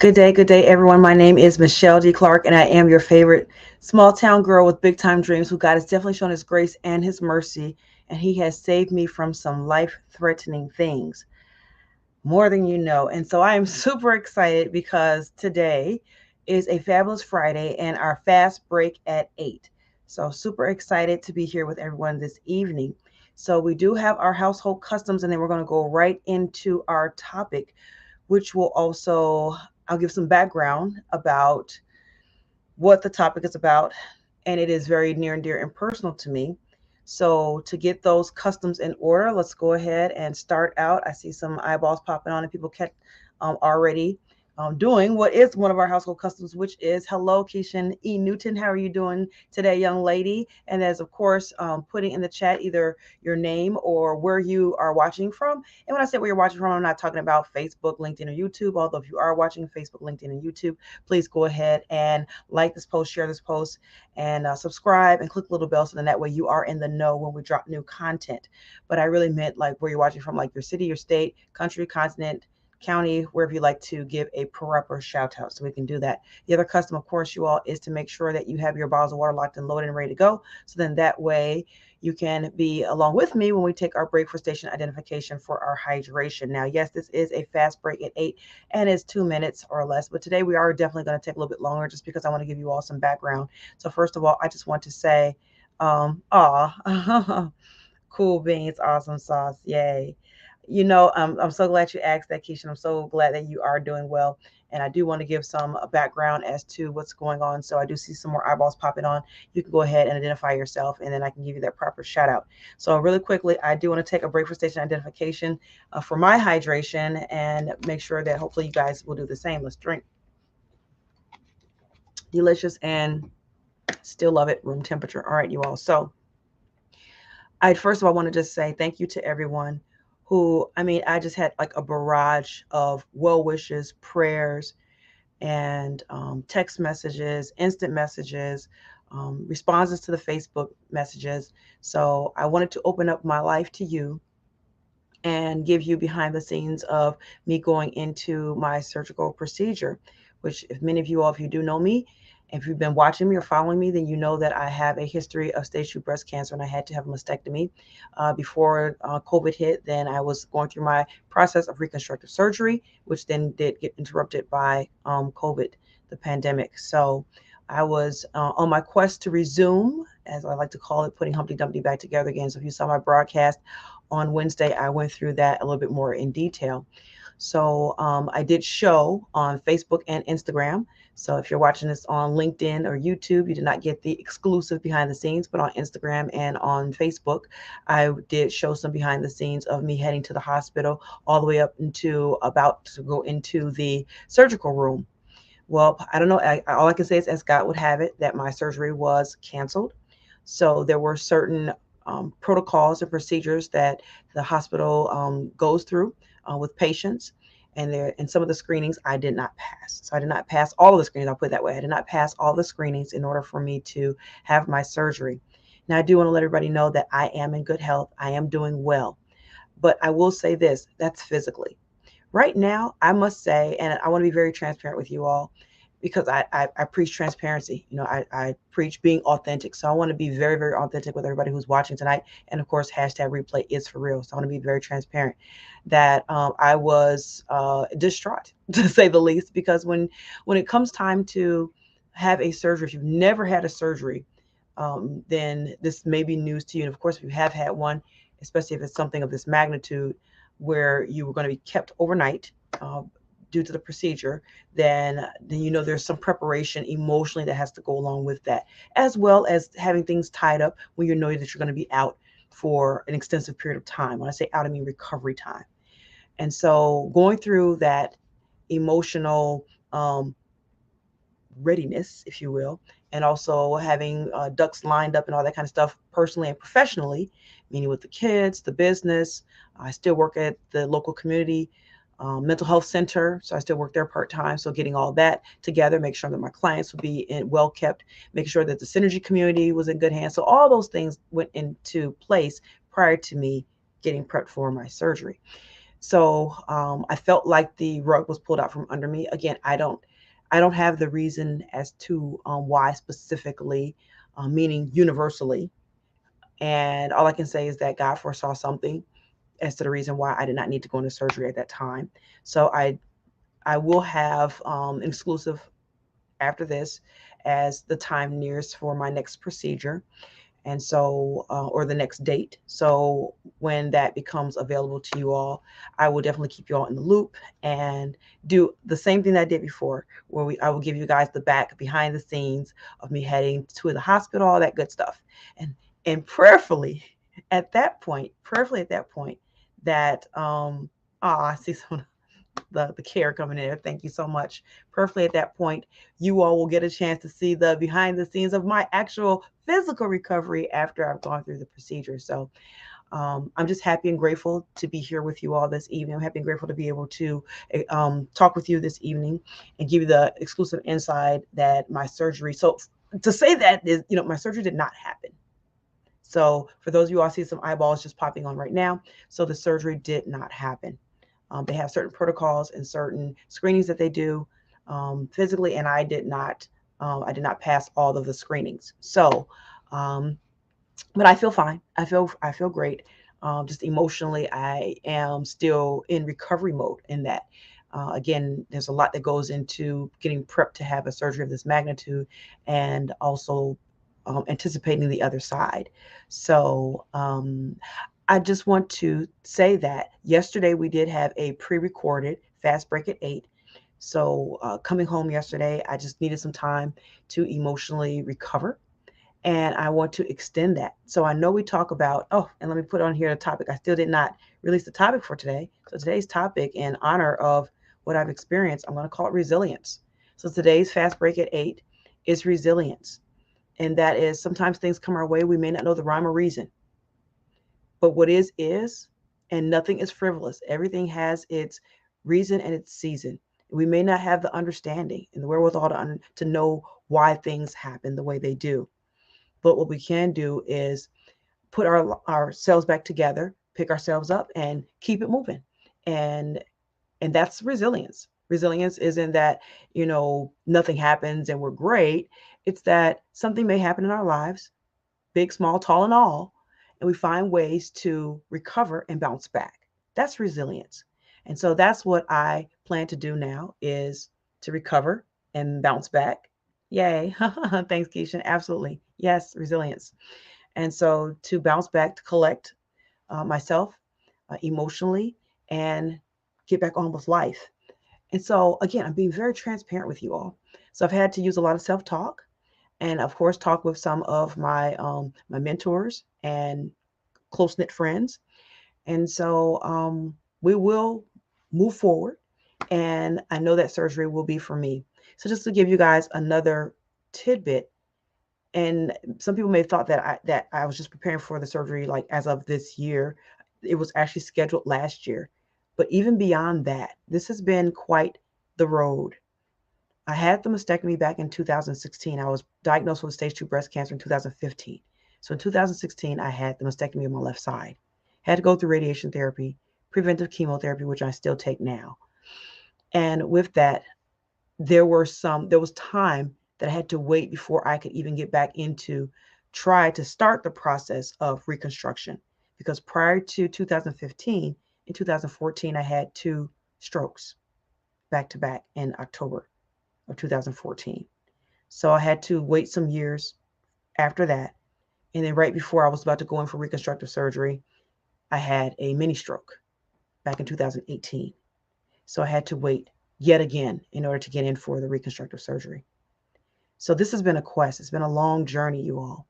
Good day, everyone. My name is MicheleDClark, and I am your favorite small town girl with big time dreams who God has definitely shown His grace and His mercy, and He has saved me from some life threatening things, more than you know. And so I am super excited because today is a fabulous Friday and our fast break at 8. So, super excited to be here with everyone this evening. So, we do have our household customs, and then we're going to go right into our topic, which will also I'll give some background about what the topic is about, and it is very near and dear and personal to me. So, to get those customs in order, let's go ahead and start out. I see some eyeballs popping on, and people kept already doing what is one of our household customs, which is hello, Keishan E. Newton. How are you doing today, young lady? And as of course, putting in the chat either your name or where you are watching from. And when I say where you're watching from, I'm not talking about Facebook, LinkedIn, or YouTube. Although if you are watching Facebook, LinkedIn, and YouTube, please go ahead and like this post, share this post, and subscribe and click the little bell so then that way you are in the know when we drop new content. But I really meant like where you're watching from, like your city, your state, country, continent, county, wherever you like to give a proper shout out, so we can do that. The other custom, of course, you all, is to make sure that you have your bottles of water locked and loaded and ready to go. So then that way you can be along with me when we take our break for station identification for our hydration. Now, yes, this is a fast break at 8 and it's 2 minutes or less, but today we are definitely going to take a little bit longer just because I want to give you all some background. So first of all, I just want to say, cool beans, awesome sauce, yay. I'm so glad you asked that, Keisha. I'm so glad that you are doing well. And I do want to give some background as to what's going on. So I do see some more eyeballs popping on. You can go ahead and identify yourself, and then I can give you that proper shout out. So really quickly, I do want to take a break for station identification for my hydration and make sure that hopefully you guys will do the same. Let's drink. Delicious and still love it. Room temperature. All right, you all. So I first of all want to just say thank you to everyone who, I just had like a barrage of well wishes, prayers, and text messages, instant messages, responses to the Facebook messages. So I wanted to open up my life to you and give you behind the scenes of me going into my surgical procedure, which, if many of you all, if you do know me, if you've been watching me or following me, then you know that I have a history of stage 2 breast cancer and I had to have a mastectomy before COVID hit. Then I was going through my process of reconstructive surgery, which then did get interrupted by COVID, the pandemic. So I was on my quest to resume, as I like to call it, putting Humpty Dumpty back together again. So if you saw my broadcast on Wednesday, I went through that a little bit more in detail. So I did show on Facebook and Instagram. So if you're watching this on LinkedIn or YouTube, you did not get the exclusive behind the scenes, but on Instagram and on Facebook, I did show some behind the scenes of me heading to the hospital all the way up into about to go into the surgical room. Well, I don't know. All I can say is, as God would have it, that my surgery was canceled. So there were certain protocols and procedures that the hospital goes through with patients. And some of the screenings I did not pass. So I did not pass all of the screenings. I'll put it that way. I did not pass all the screenings in order for me to have my surgery. Now, I do want to let everybody know that I am in good health. I am doing well. But I will say this, that's physically. Right now, I must say, and I want to be very transparent with you all, because I preach transparency. I preach being authentic. So I want to be very, very authentic with everybody who's watching tonight. And of course, hashtag replay is for real. So I want to be very transparent that I was distraught, to say the least, because when it comes time to have a surgery, if you've never had a surgery, then this may be news to you. And of course, if you have had one, especially if it's something of this magnitude where you were going to be kept overnight, due to the procedure, then there's some preparation emotionally that has to go along with that, as well as having things tied up when you know that you're going to be out for an extensive period of time. When I say out, I mean recovery time. And so going through that emotional readiness, if you will, and also having ducks lined up and all that kind of stuff, personally and professionally, meaning with the kids, the business. I still work at the local community mental health center, so I still work there part-time. So getting all that together, make sure that my clients would be well kept, make sure that the synergy community was in good hands. So all those things went into place prior to me getting prepped for my surgery. So I felt like the rug was pulled out from under me. Again, I don't have the reason as to why specifically, meaning universally. And all I can say is that God foresaw something as to the reason why I did not need to go into surgery at that time. So I will have an exclusive after this as the time nears for my next procedure. And so, or the next date. So when that becomes available to you all, I will definitely keep you all in the loop and do the same thing that I did before, where I will give you guys the back behind the scenes of me heading to the hospital, all that good stuff. And prayerfully prayerfully at that point, that I see some the care coming in. Thank you so much. Perfectly at that point, you all will get a chance to see the behind the scenes of my actual physical recovery after I've gone through the procedure. So I'm just happy and grateful to be here with you all this evening. I'm happy and grateful to be able to talk with you this evening and give you the exclusive insight that my surgery. So to say that is, my surgery did not happen. So for those of you all see some eyeballs just popping on right now. So the surgery did not happen. They have certain protocols and certain screenings that they do physically, and I did not. I did not pass all of the screenings. So, but I feel fine. I feel great. Just emotionally, I am still in recovery mode. In that, again, there's a lot that goes into getting prepped to have a surgery of this magnitude, and also anticipating the other side. So I just want to say that yesterday we did have a pre-recorded fast break at 8. So coming home yesterday, I just needed some time to emotionally recover. And I want to extend that. So I know we talk about, and let me put on here the topic. I still did not release the topic for today. So today's topic, in honor of what I've experienced, I'm going to call it resilience. So today's fast break at 8 is resilience. And that is, sometimes things come our way. We may not know the rhyme or reason. But what is, and nothing is frivolous. Everything has its reason and its season. We may not have the understanding and the wherewithal to know why things happen the way they do. But what we can do is put ourselves back together, pick ourselves up, and keep it moving. And and that's resilience. Resilience isn't that, nothing happens and we're great. It's that something may happen in our lives, big, small, tall, and all, and we find ways to recover and bounce back. That's resilience. And so that's what I plan to do now, is to recover and bounce back. Yay. Thanks, Keisha. Absolutely. Yes, resilience. And so to bounce back, to collect myself emotionally, and get back on with life. And so, again, I'm being very transparent with you all. So I've had to use a lot of self-talk, and of course talk with some of my mentors and close knit friends. And so we will move forward, and I know that surgery will be for me. So just to give you guys another tidbit, and some people may have thought that I was just preparing for the surgery like as of this year. It was actually scheduled last year. But even beyond that, this has been quite the road. I had the mastectomy back in 2016. I was diagnosed with stage 2 breast cancer in 2015. So in 2016, I had the mastectomy on my left side. Had to go through radiation therapy, preventive chemotherapy, which I still take now. And with that, there was time that I had to wait before I could even get back into try to start the process of reconstruction. Because prior to 2015, in 2014, I had 2 strokes back to back in October of 2014. So I had to wait some years after that. And then right before I was about to go in for reconstructive surgery, I had a mini stroke back in 2018. So I had to wait yet again in order to get in for the reconstructive surgery. So this has been a quest. It's been a long journey, you all.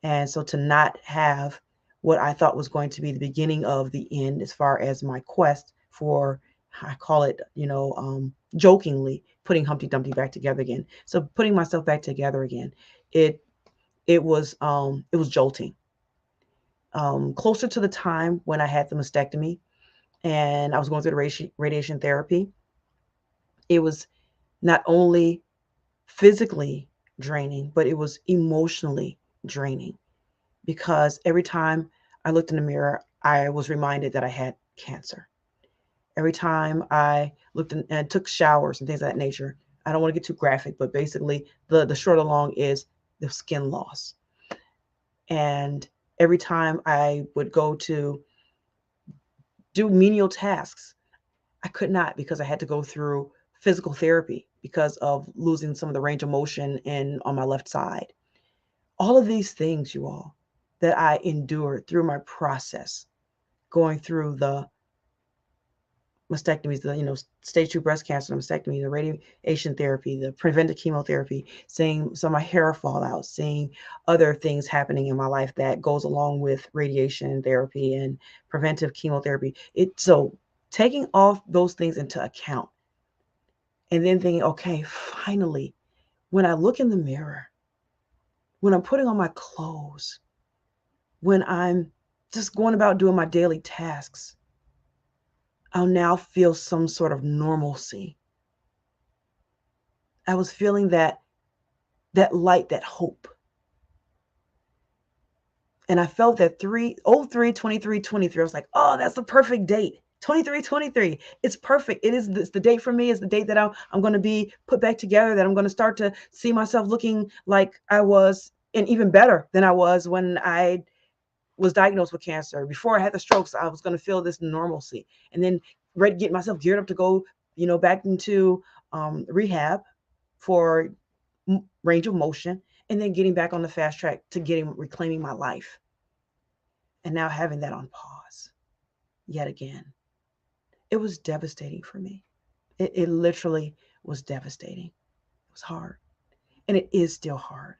And so to not have what I thought was going to be the beginning of the end, as far as my quest for, I call it, jokingly, putting Humpty Dumpty back together again. So putting myself back together again, it was jolting. Closer to the time when I had the mastectomy and I was going through the radiation therapy, it was not only physically draining, but it was emotionally draining, because every time I looked in the mirror, I was reminded that I had cancer. Every time I looked and took showers and things of that nature, I don't want to get too graphic, but basically the short and long is the skin loss. And every time I would go to do menial tasks, I could not, because I had to go through physical therapy because of losing some of the range of motion on my left side. All of these things, you all, that I endured through my process, going through the mastectomies, the stage 2 breast cancer mastectomy, the radiation therapy, the preventive chemotherapy, seeing some of my hair fall out, seeing other things happening in my life that goes along with radiation therapy and preventive chemotherapy. So taking all those things into account and then thinking, okay, finally, when I look in the mirror, when I'm putting on my clothes, when I'm just going about doing my daily tasks, I'll now feel some sort of normalcy. I was feeling that light, that hope. And I felt that 3/03/23/23. I was like, oh, that's the perfect date. 23/23. It's perfect. It's the date for me. It's the date that I'm going to be put back together, that I'm going to start to see myself looking like I was, and even better than I was when I was diagnosed with cancer. Before I had the strokes, I was going to feel this normalcy, and then get myself geared up to go, back into rehab for range of motion, and then getting back on the fast track to reclaiming my life. And now having that on pause yet again. It was devastating for me. It literally was devastating. It was hard. And it is still hard.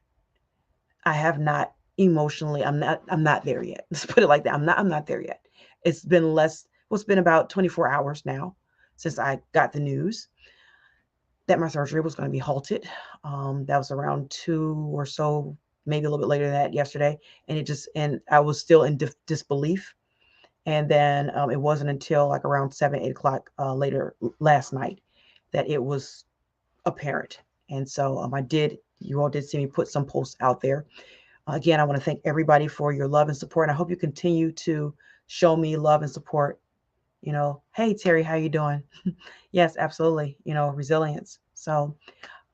I have not emotionally, I'm not there yet. Let's put it like that. I'm not there yet. It's been it's been about 24 hours now since I got the news that my surgery was going to be halted. That was around 2 or so, maybe a little bit later than that, yesterday. And I was still in disbelief. And then it wasn't until like around 7, 8 o'clock later last night that it was apparent. And so you all did see me put some posts out there. Again, I want to thank everybody for your love and support. And I hope you continue to show me love and support. Hey, Terry, how you doing? Yes, absolutely. Resilience. So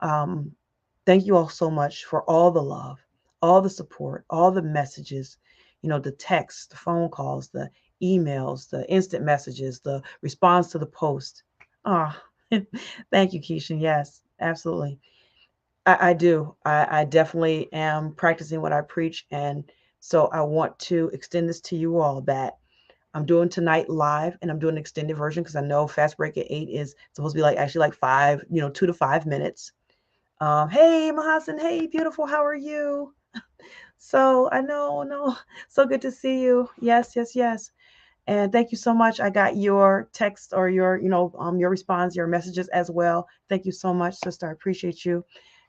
thank you all so much for all the love, all the support, all the messages, the texts, the phone calls, the emails, the instant messages, the response to the post. Ah, thank you, Keisha. Yes, absolutely. I do. I definitely am practicing what I preach. And so I want to extend this to you all, that I'm doing tonight live, and I'm doing an extended version because I know Fast Break at 8 is supposed to be like 5, 2 to 5 minutes. Hey, Mahasan. Hey, beautiful. How are you? So I know, no, so good to see you. Yes, yes, yes. And thank you so much. I got your text or your response, your messages as well. Thank you so much, sister. I appreciate you.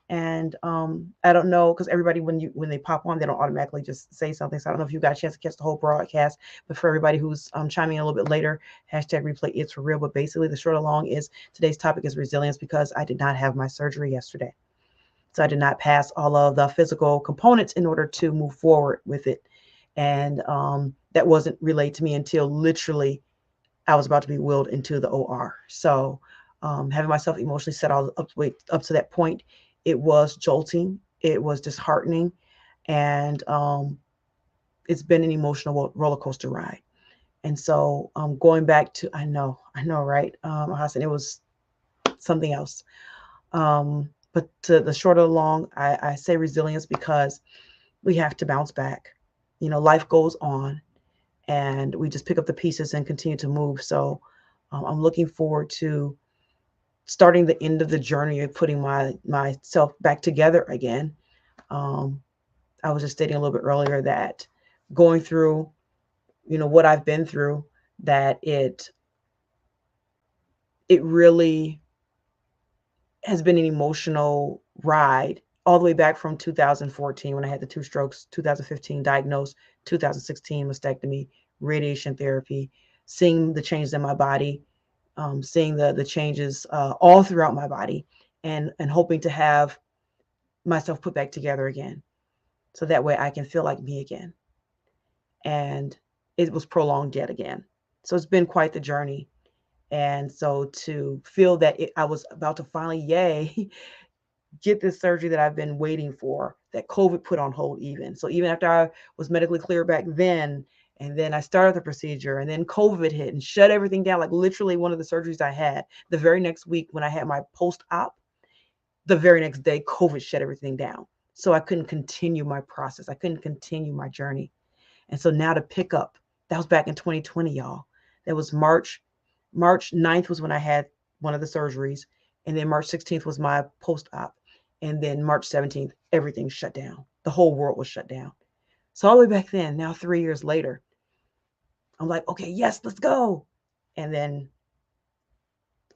And I don't know, because everybody, when they pop on, they don't automatically just say something. So I don't know if you got a chance to catch the whole broadcast. But for everybody who's chiming in a little bit later, #replay it's for real. But basically, the short and long is today's topic is resilience, because I did not have my surgery yesterday. So I did not pass all of the physical components in order to move forward with it. And that wasn't relayed to me until literally I was about to be wheeled into the OR. So having myself emotionally set all up to that point, it was jolting. It was disheartening. And it's been an emotional roller coaster ride. And so going back to, I know, right? Hassan, it was something else. But to the short or the long, I say resilience because we have to bounce back. Life goes on, and we just pick up the pieces and continue to move. So I'm looking forward to starting the end of the journey of putting myself back together again. I was just stating a little bit earlier that going through, what I've been through, that it really has been an emotional ride all the way back from 2014 when I had the 2 strokes, 2015 diagnosed, 2016 mastectomy, radiation therapy, seeing the changes in my body, seeing the changes all throughout my body, and hoping to have myself put back together again, so that way I can feel like me again. And it was prolonged yet again. So it's been quite the journey. And so to feel that I was about to finally, yay, get this surgery that I've been waiting for, that COVID put on hold even. So even after I was medically cleared back then, and then I started the procedure, and then COVID hit and shut everything down. Like literally one of the surgeries I had, the very next week when I had my post-op, the very next day, COVID shut everything down. So I couldn't continue my process. I couldn't continue my journey. And so now to pick up, that was back in 2020, y'all. That was March 9th was when I had one of the surgeries. And then March 16th was my post-op. And then March 17th, everything shut down. The whole world was shut down. So all the way back then, now 3 years later, I'm like, okay, yes, let's go. And then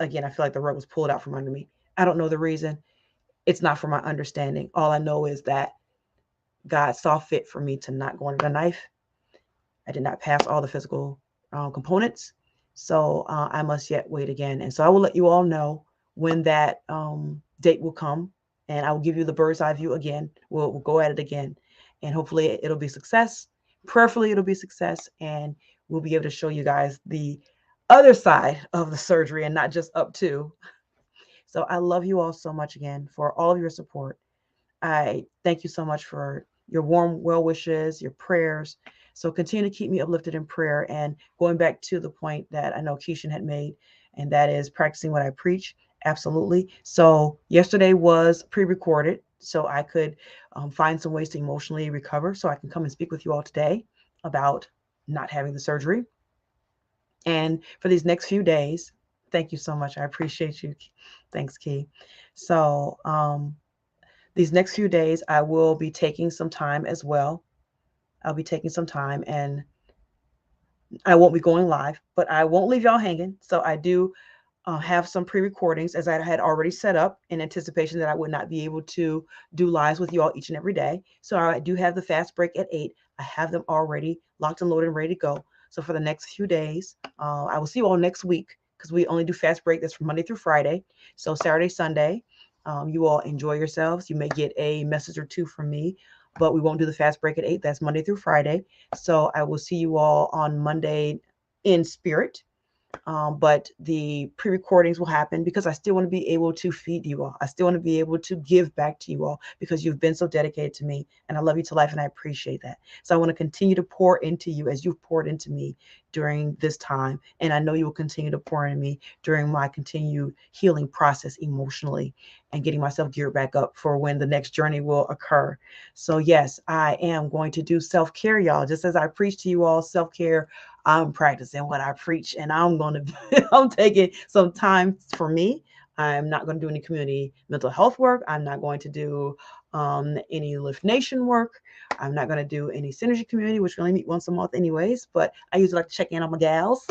again, I feel like the rug was pulled out from under me. I don't know the reason. It's not for my understanding. All I know is that God saw fit for me to not go under the knife. I did not pass all the physical components. So I must yet wait again. And so I will let you all know when that date will come. And I will give you the bird's eye view again. We'll go at it again. And hopefully it'll be success. Prayerfully, it'll be success. And we'll be able to show you guys the other side of the surgery and not just up to. So I love you all so much again for all of your support. I thank you so much for your warm well wishes, your prayers. So continue to keep me uplifted in prayer. And going back to the point that I know Keishan had made, and that is practicing what I preach. Absolutely. So yesterday was pre-recorded, so I could find some ways to emotionally recover, so I can come and speak with you all today about not having the surgery. And for these next few days, thank you so much. I appreciate you. Thanks, Key. So these next few days, I will be taking some time as well. I'll be taking some time, and I won't be going live, but I won't leave y'all hanging. So I do have some pre-recordings as I had already set up in anticipation that I would not be able to do lives with you all each and every day. So I do have the fast break at 8. I have them already locked and loaded and ready to go. So for the next few days, I will see you all next week because we only do fast break. That's from Monday through Friday. So Saturday, Sunday, you all enjoy yourselves. You may get a message or two from me, but we won't do the fast break at 8. That's Monday through Friday. So I will see you all on Monday in spirit. But the pre-recordings will happen because I still want to be able to feed you all. I still want to be able to give back to you all because you've been so dedicated to me, and I love you to life, and I appreciate that. So I want to continue to pour into you as you've poured into me during this time, and I know you will continue to pour into me during my continued healing process emotionally and getting myself geared back up for when the next journey will occur. So yes, I am going to do self-care, y'all. Just as I preach to you all self-care, I'm practicing what I preach, and I'm going to, I'm taking some time for me. I'm not going to do any community mental health work. I'm not going to do any Lift Nation work. I'm not going to do any Synergy community, which we only meet once a month anyways, but I usually like to check in on my gals.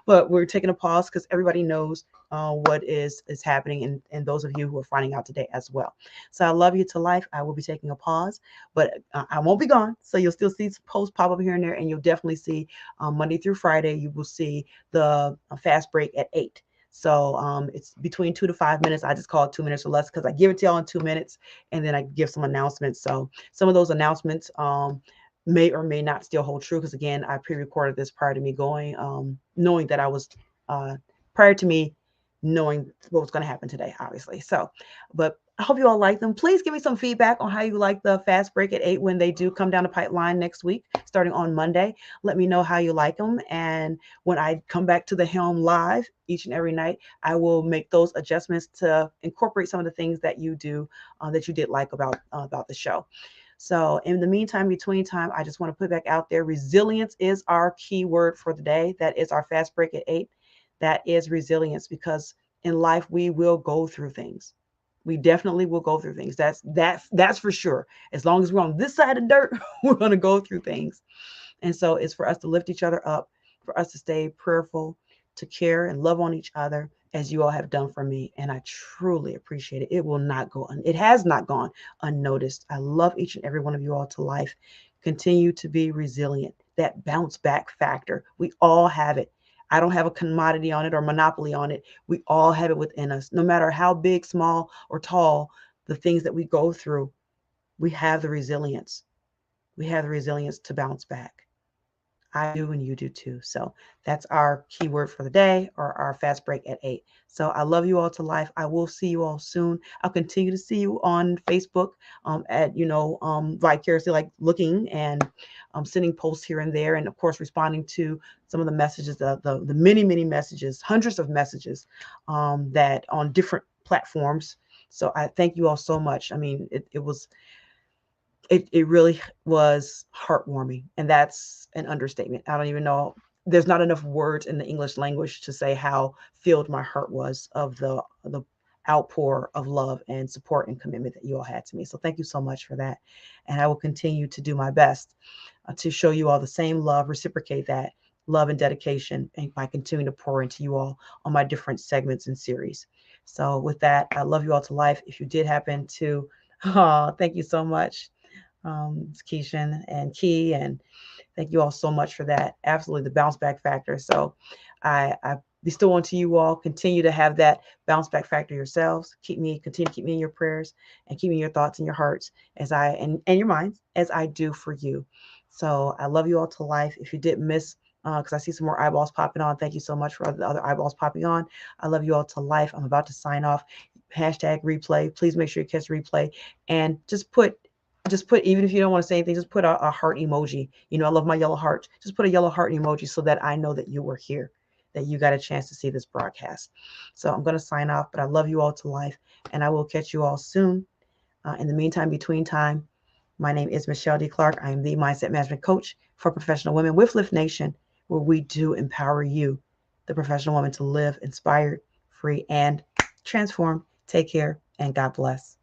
But we're taking a pause because everybody knows what is happening, and those of you who are finding out today as well. So I love you to life. I will be taking a pause, but I won't be gone. So you'll still see posts pop up here and there, and you'll definitely see Monday through Friday, you will see the fast break at 8. So it's between 2 to 5 minutes. I just call it 2 minutes or less because I give it to y'all in 2 minutes, and then I give some announcements. So some of those announcements may or may not still hold true because, again, I pre-recorded this prior to me going, knowing that I was prior to me knowing what was going to happen today, obviously. So, but I hope you all like them. Please give me some feedback on how you like the fast break at 8 when they do come down the pipeline next week, starting on Monday. Let me know how you like them. And when I come back to the helm live each and every night, I will make those adjustments to incorporate some of the things that you do that you did like about the show. So in the meantime, between time, I just want to put back out there, resilience is our key word for the day. That is our fast break at 8. That is resilience, because in life we will go through things. We definitely will go through things. That's for sure. As long as we're on this side of dirt, we're going to go through things. And so it's for us to lift each other up, for us to stay prayerful, to care and love on each other as you all have done for me. And I truly appreciate it. It will not go it has not gone unnoticed. I love each and every one of you all to life. Continue to be resilient. That bounce back factor, we all have it. I don't have a commodity on it or monopoly on it. We all have it within us. No matter how big, small, or tall the things that we go through, we have the resilience. We have the resilience to bounce back. I do and you do too. So that's our keyword for the day, or our fast break at 8. So I love you all to life. I will see you all soon. I'll continue to see you on Facebook at, vicariously, like looking and sending posts here and there. And of course, responding to some of the messages, the many, many messages, hundreds of messages that on different platforms. So I thank you all so much. I mean, it really was heartwarming, and that's an understatement. I don't even know, there's not enough words in the English language to say how filled my heart was of the outpour of love and support and commitment that you all had to me. So thank you so much for that, and I will continue to do my best to show you all the same love, reciprocate that love and dedication, and by continuing to pour into you all on my different segments and series. So with that, I love you all to life. If you did happen to, oh, thank you so much, Keishan and Key, and thank you all so much for that. Absolutely, the bounce back factor. So I bestow onto you all, continue to have that bounce back factor yourselves. Continue to keep me in your prayers, and keep me in your thoughts and your hearts as and your minds, as I do for you. So I love you all to life. If you didn't miss, because I see some more eyeballs popping on, thank you so much for the other eyeballs popping on. I love you all to life. I'm about to sign off. Hashtag replay. Please make sure you catch the replay, and just put, even if you don't want to say anything, just put a heart emoji. I love my yellow heart. Just put a yellow heart emoji so that I know that you were here, that you got a chance to see this broadcast. So I'm going to sign off, but I love you all to life, and I will catch you all soon. In the meantime, between time, my name is Michele DClark. I am the Mindset Management Coach for professional women with Lift Nation, where we do empower you, the professional woman, to live inspired, free, and transformed. Take care, and God bless.